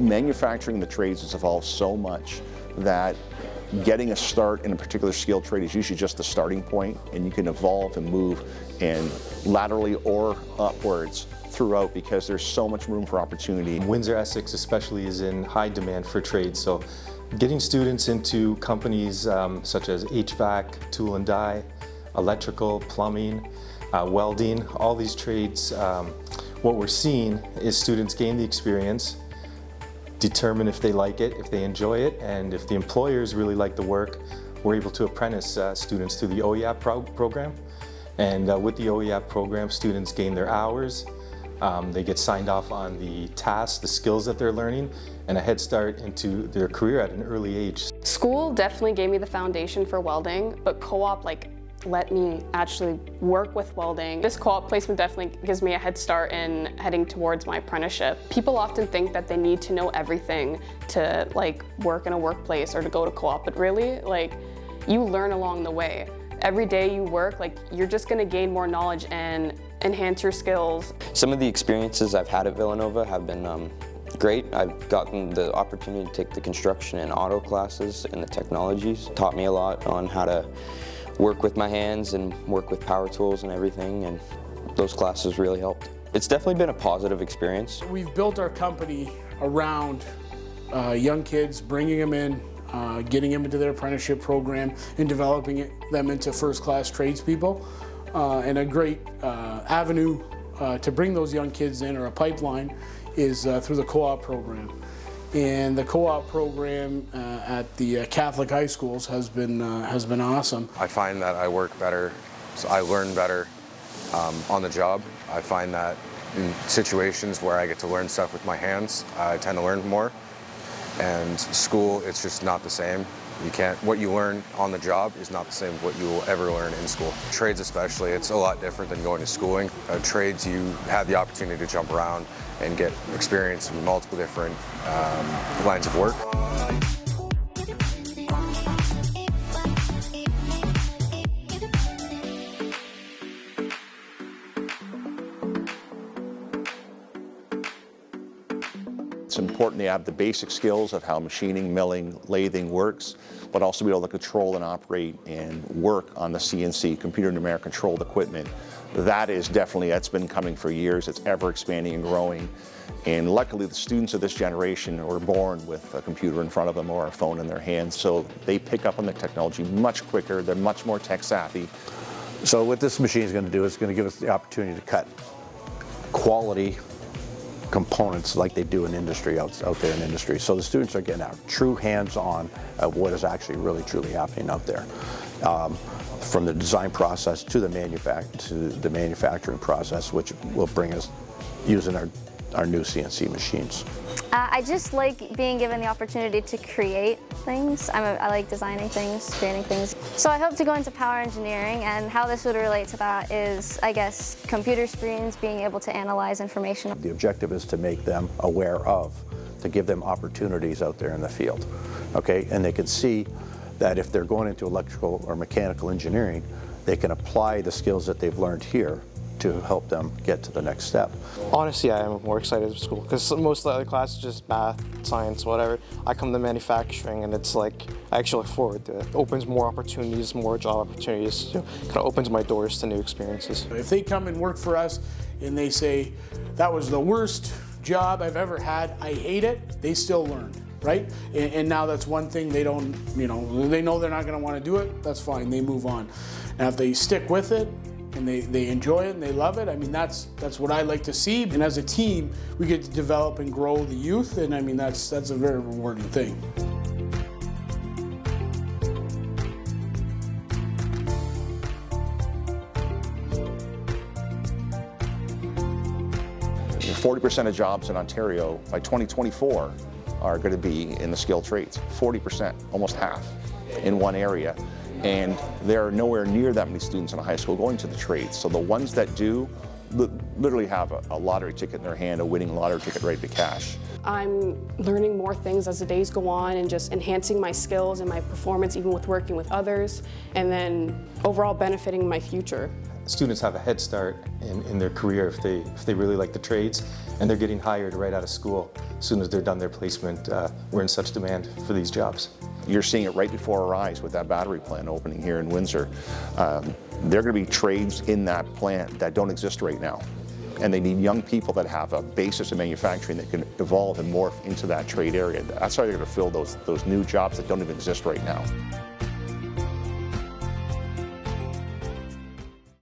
manufacturing the trades has evolved so much that getting a start in a particular skill trade is usually just the starting point, and you can evolve and move and laterally or upwards throughout because there's so much room for opportunity. Windsor, Essex especially is in high demand for trades, so getting students into companies such as HVAC, tool and die, electrical, plumbing, welding, all these trades, what we're seeing is students gain the experience, determine if they like it, if they enjoy it, and if the employers really like the work, we're able to apprentice students through the OEAP program. And with the OEAP program, students gain their hours, they get signed off on the tasks, the skills that they're learning, and a head start into their career at an early age. School definitely gave me the foundation for welding, but co-op let me actually work with welding. This co-op placement definitely gives me a head start in heading towards my apprenticeship. People often think that they need to know everything to work in a workplace or to go to co-op, but really you learn along the way. Every day you work, you're just gonna gain more knowledge and enhance your skills. Some of the experiences I've had at Villanova have been great. I've gotten the opportunity to take the construction and auto classes and the technologies. It taught me a lot on how to work with my hands and work with power tools and everything, and those classes really helped. It's definitely been a positive experience. We've built our company around young kids, bringing them in, getting them into their apprenticeship program and developing them into first-class tradespeople. And a great avenue to bring those young kids in, or a pipeline, is through the co-op program. And the co-op program at the Catholic high schools has been awesome. I find that I work better, so I learn better on the job. I find that in situations where I get to learn stuff with my hands, I tend to learn more. And school, it's just not the same. What you learn on the job is not the same as what you will ever learn in school. Trades especially, it's a lot different than going to schooling. Trades, you have the opportunity to jump around and get experience in multiple different lines of work. It's important to have the basic skills of how machining, milling, lathing works, but also be able to control and operate and work on the CNC, computer numeric controlled equipment. That's been coming for years. It's ever expanding and growing. And luckily the students of this generation were born with a computer in front of them or a phone in their hands, so they pick up on the technology much quicker, they're much more tech savvy. So what this machine is going to do is going to give us the opportunity to cut quality components like they do in industry, out there in industry. So the students are getting out true hands-on of what is actually really truly happening out there. From the design process to the manufacturing process, which will bring us using our new CNC machines. I just like being given the opportunity to create things. I like designing things, creating things. So I hope to go into power engineering, and how this would relate to that is, I guess, computer screens, being able to analyze information. The objective is to make them aware of, to give them opportunities out there in the field, okay? And they can see that if they're going into electrical or mechanical engineering, they can apply the skills that they've learned here to help them get to the next step. Honestly, I am more excited for school because most of the other classes are just math, science, whatever. I come to manufacturing and it's I actually look forward to it. It opens more opportunities, more job opportunities. Kind of opens my doors to new experiences. If they come and work for us and they say, that was the worst job I've ever had, I hate it, they still learn, right? And now that's one thing they don't, they know they're not gonna wanna do it, that's fine, they move on. Now if they stick with it, and they enjoy it and they love it, that's what I like to see. And as a team, we get to develop and grow the youth, and that's a very rewarding thing. And 40% of jobs in Ontario by 2024 are going to be in the skilled trades. 40%, almost half, in one area. And there are nowhere near that many students in a high school going to the trades. So the ones that do literally have a lottery ticket in their hand, a winning lottery ticket ready to cash. I'm learning more things as the days go on and just enhancing my skills and my performance, even with working with others, and then overall benefiting my future. students have a head start in their career if they really like the trades, and they're getting hired right out of school as soon as they're done their placement. We're in such demand for these jobs. You're seeing it right before our eyes with that battery plant opening here in Windsor. There are going to be trades in that plant that don't exist right now. And they need young people that have a basis in manufacturing that can evolve and morph into that trade area. That's how they're going to fill those new jobs that don't even exist right now.